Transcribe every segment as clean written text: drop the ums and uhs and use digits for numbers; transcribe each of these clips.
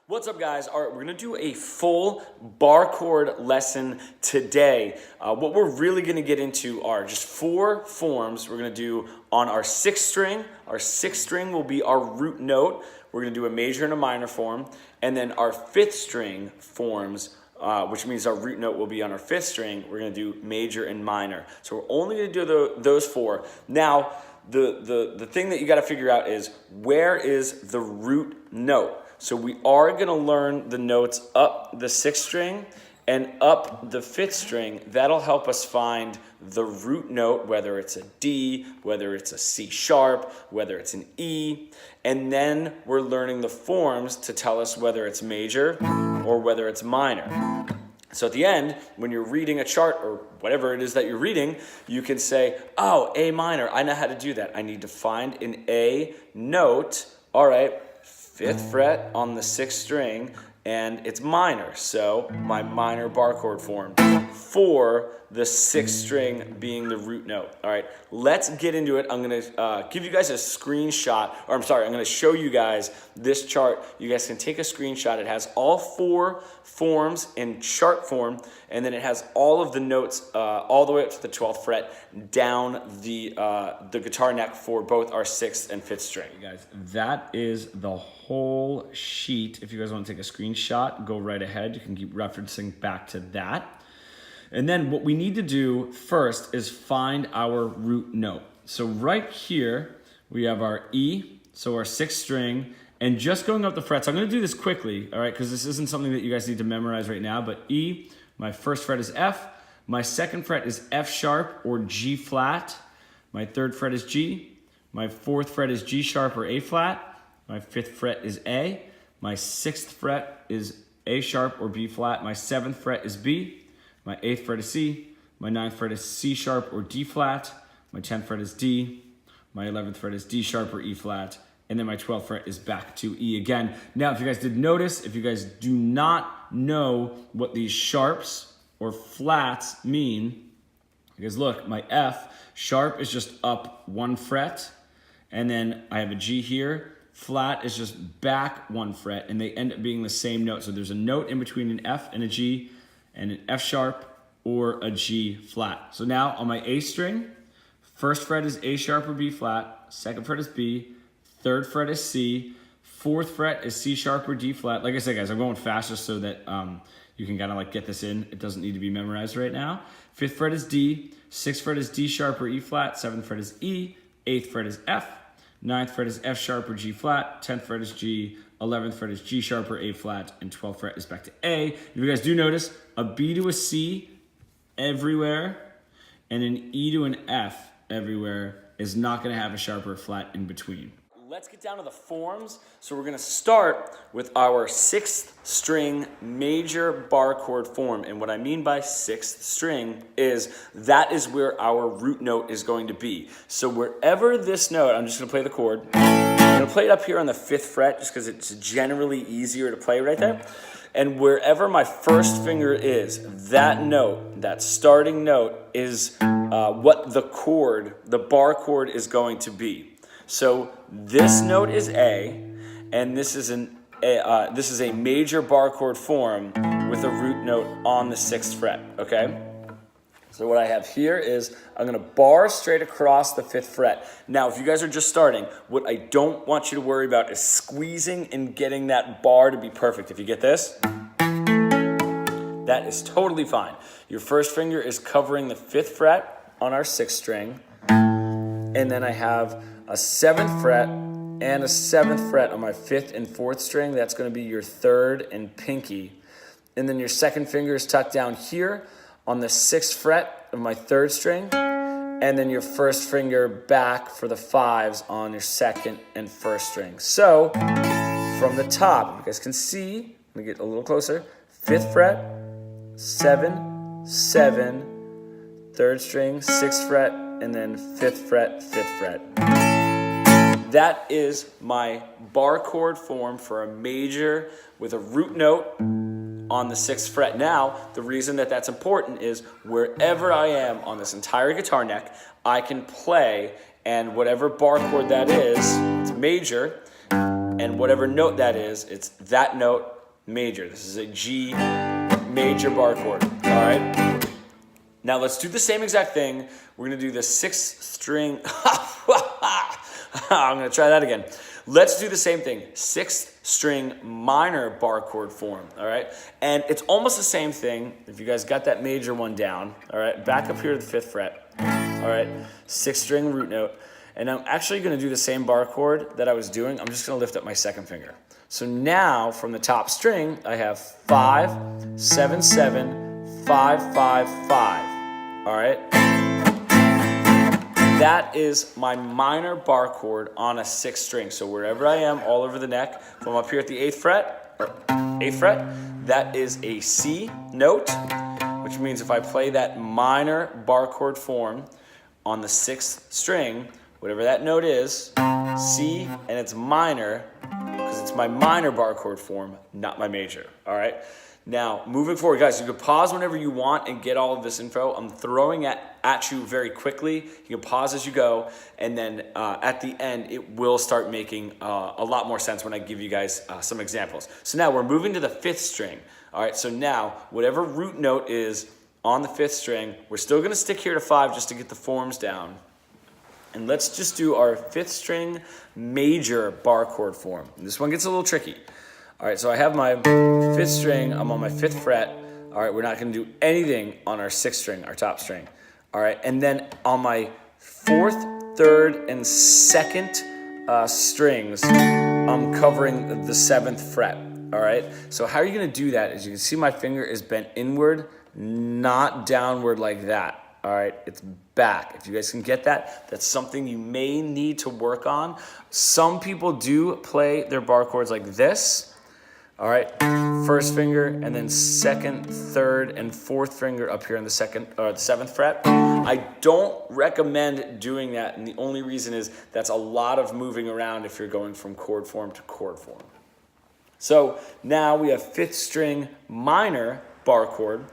What's up, guys? All right, we're gonna do a full bar chord lesson today. What we're really gonna get into are just 4 forms we're gonna do on our 6th string. Our 6th string will be our root note. We're gonna do a major and a minor form. And then our 5th string forms, which means our root note will be on our 5th string, we're gonna do major and minor. So we're only gonna do those 4. Now, the thing that you gotta figure out is, where is the root note? So we are going to learn the notes up the 6th string and up the 5th string. That'll help us find the root note, whether it's a D, whether it's a C sharp, whether it's an E. And then we're learning the forms to tell us whether it's major or whether it's minor. So at the end, when you're reading a chart or whatever it is that you're reading, you can say, oh, A minor, I know how to do that. I need to find an A note. All right. 5th fret on the 6th string, and it's minor, so my minor bar chord form for the 6th string being the root note. All right, let's get into it. I'm gonna give you guys a screenshot, or I'm gonna show you guys this chart. You guys can take a screenshot. It has all 4 forms in chart form, and then it has all of the notes all the way up to the 12th fret down the guitar neck for both our 6th and 5th string. You guys, that is the whole sheet. If you guys want to take a screenshot, go right ahead. You can keep referencing back to that. And then what we need to do first is find our root note. So right here, we have our E, so our 6th string, and just going up the frets. I'm gonna do this quickly, all right, because this isn't something that you guys need to memorize right now, but E, my 1st fret is F, my 2nd fret is F sharp or G flat, my 3rd fret is G, my 4th fret is G sharp or A flat, my 5th fret is A, my 6th fret is A sharp or B flat, my 7th fret is B, my 8th fret is C, my 9th fret is C sharp or D flat, my 10th fret is D, my 11th fret is D sharp or E flat, and then my 12th fret is back to E again. Now, if you guys did notice, if you guys do not know what these sharps or flats mean, because look, my F sharp is just up 1 fret, and then I have a G here. Flat is just back 1 fret, and they end up being the same note. So there's a note in between an F and a G, and an F sharp or a G flat. So now on my A string, 1st fret is A sharp or B flat, 2nd fret is B, 3rd fret is C, 4th fret is C sharp or D flat. Like I said, guys, I'm going faster so that you can kind of like get this in. It doesn't need to be memorized right now. 5th fret is D, 6th fret is D sharp or E flat, 7th fret is E, 8th fret is F, 9th fret is F sharp or G flat, 10th fret is G, 11th fret is G sharp or A flat, and 12th fret is back to A. If you guys do notice, a B to a C everywhere and an E to an F everywhere is not going to have a sharp or a flat in between. Let's get down to the forms. So we're going to start with our 6th string major bar chord form. And what I mean by 6th string is that is where our root note is going to be. So wherever this note, I'm just going to play the chord. I'm going to play it up here on the 5th fret just because it's generally easier to play right there. And wherever my 1st finger is, that note, that starting note is what the chord, the bar chord is going to be. So this note is A, and this is a major bar chord form with a root note on the 6th fret, okay? So what I have here is I'm gonna bar straight across the 5th fret. Now, if you guys are just starting, what I don't want you to worry about is squeezing and getting that bar to be perfect. If you get this, that is totally fine. Your 1st finger is covering the 5th fret on our 6th string, and then I have a 7th fret and a 7th fret on my 5th and 4th string. That's going to be your 3rd and pinky. And then your 2nd finger is tucked down here on the 6th fret of my 3rd string. And then your 1st finger back for the 5s on your 2nd and 1st string. So from the top, you guys can see, let me get a little closer, 5th fret, 7, 7, 3rd string, 6th fret, and then 5th fret, 5th fret. That is my bar chord form for a major with a root note on the 6th fret. Now, the reason that that's important is wherever I am on this entire guitar neck, I can play, and whatever bar chord that is, it's major, and whatever note that is, it's that note major. This is a G major bar chord, all right? Now let's do the same exact thing. We're gonna do the 6th string. I'm gonna try that again. Let's do the same thing, 6th string minor bar chord form, all right? And it's almost the same thing. If you guys got that major one down, all right? Back up here to the 5th fret, all right? 6th string root note. And I'm actually gonna do the same bar chord that I was doing. I'm just gonna lift up my 2nd finger. So now from the top string, I have 5, 7, 7, 5, 5, 5, all right? That is my minor bar chord on a 6th string. So wherever I am, all over the neck, if I'm up here at the 8th fret, that is a C note, which means if I play that minor bar chord form on the 6th string, whatever that note is, C, and it's minor, because it's my minor bar chord form, not my major, all right? Now, moving forward, guys, you can pause whenever you want and get all of this info. I'm throwing at you very quickly. You can pause as you go, and then at the end, it will start making a lot more sense when I give you guys some examples. So now we're moving to the 5th string. All right, so now whatever root note is on the 5th string, we're still gonna stick here to 5 just to get the forms down. And let's just do our 5th string major bar chord form. And this one gets a little tricky. All right, so I have my 5th string, I'm on my 5th fret. All right, we're not gonna do anything on our 6th string, our top string. All right, and then on my 4th, 3rd, and 2nd strings, I'm covering the 7th fret, all right? So how are you gonna do that? As you can see, my finger is bent inward, not downward like that. All right, it's back. If you guys can get that, that's something you may need to work on. Some people do play their bar chords like this. All right, 1st finger, and then 2nd, 3rd, and 4th finger up here on the 7th fret. I don't recommend doing that, and the only reason is that's a lot of moving around if you're going from chord form to chord form. So now we have 5th string minor bar chord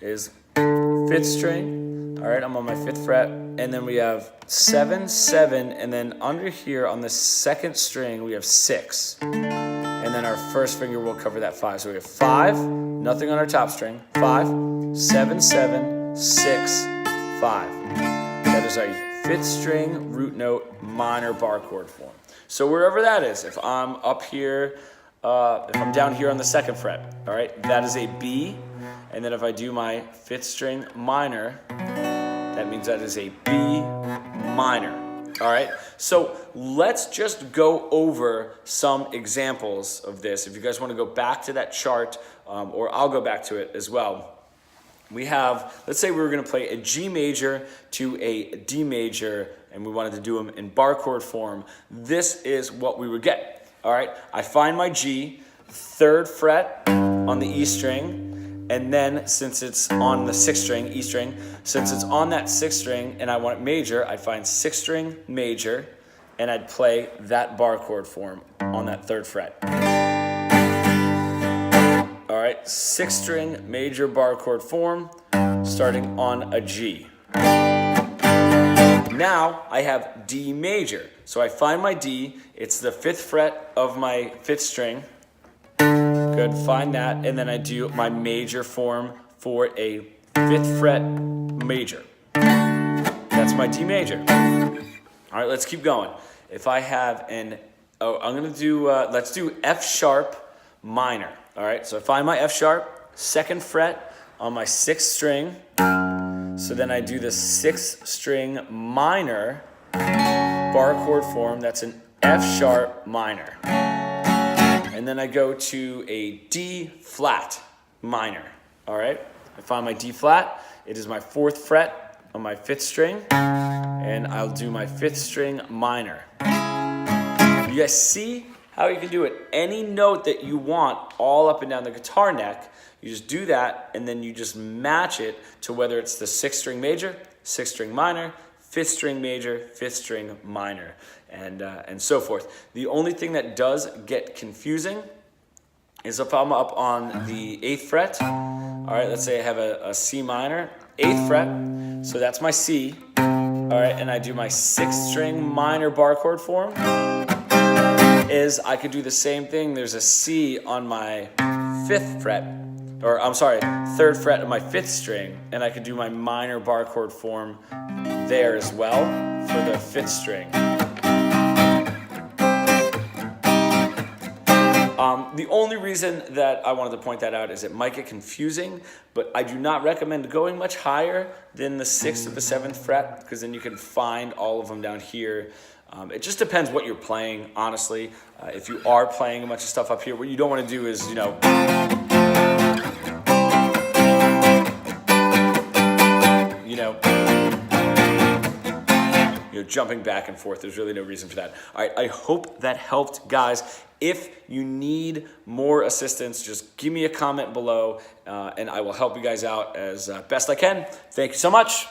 is 5th string. All right, I'm on my 5th fret, and then we have 7, 7, and then under here on the 2nd string we have 6. And then our 1st finger will cover that 5. So we have 5, nothing on our top string, 5, 7, 7, 6, 5. That is our 5th string root note minor bar chord form. So wherever that is, if I'm up here, if I'm down here on the 2nd fret, all right, that is a B. And then if I do my 5th string minor, that means that is a B minor. All right, so let's just go over some examples of this. If you guys want to go back to that chart, or I'll go back to it as well. We have, let's say we were going to play a G major to a D major, and we wanted to do them in bar chord form. This is what we would get. All right, I find my G, 3rd fret on the E string. And then since it's on the 6th string, E string, since it's on that 6th string and I want it major, I'd find 6th string major and I'd play that bar chord form on that 3rd fret. All right, 6th string major bar chord form starting on a G. Now I have D major. So I find my D, it's the 5th fret of my 5th string. Good, find that, and then I do my major form for a 5th fret major. That's my D major. All right, let's keep going. If I have I'm gonna do, let's do F sharp minor. All right, so I find my F sharp, 2nd fret on my 6th string. So then I do the 6th string minor bar chord form. That's an F sharp minor. And then I go to a D flat minor, all right? I find my D flat, it is my 4th fret on my 5th string, and I'll do my 5th string minor. You guys see how you can do it? Any note that you want all up and down the guitar neck, you just do that, and then you just match it to whether it's the 6th string major, 6th string minor, 5th string major, 5th string minor, and so forth. The only thing that does get confusing is if I'm up on the 8th fret. All right, let's say I have a C minor, 8th fret, so that's my C. All right, and I do my 6th string minor bar chord form. is I could do the same thing. There's a C on my 5th fret, or I'm sorry, 3rd fret of my 5th string, and I could do my minor bar chord form there as well for the 5th string. The only reason that I wanted to point that out is it might get confusing, but I do not recommend going much higher than the 6th or the 7th fret, because then you can find all of them down here. It just depends what you're playing, honestly. If you are playing a bunch of stuff up here, what you don't want to do is, you know, jumping back and forth. There's really no reason for that. All right, I hope that helped, guys. If you need more assistance, just give me a comment below, and I will help you guys out as best I can. Thank you so much.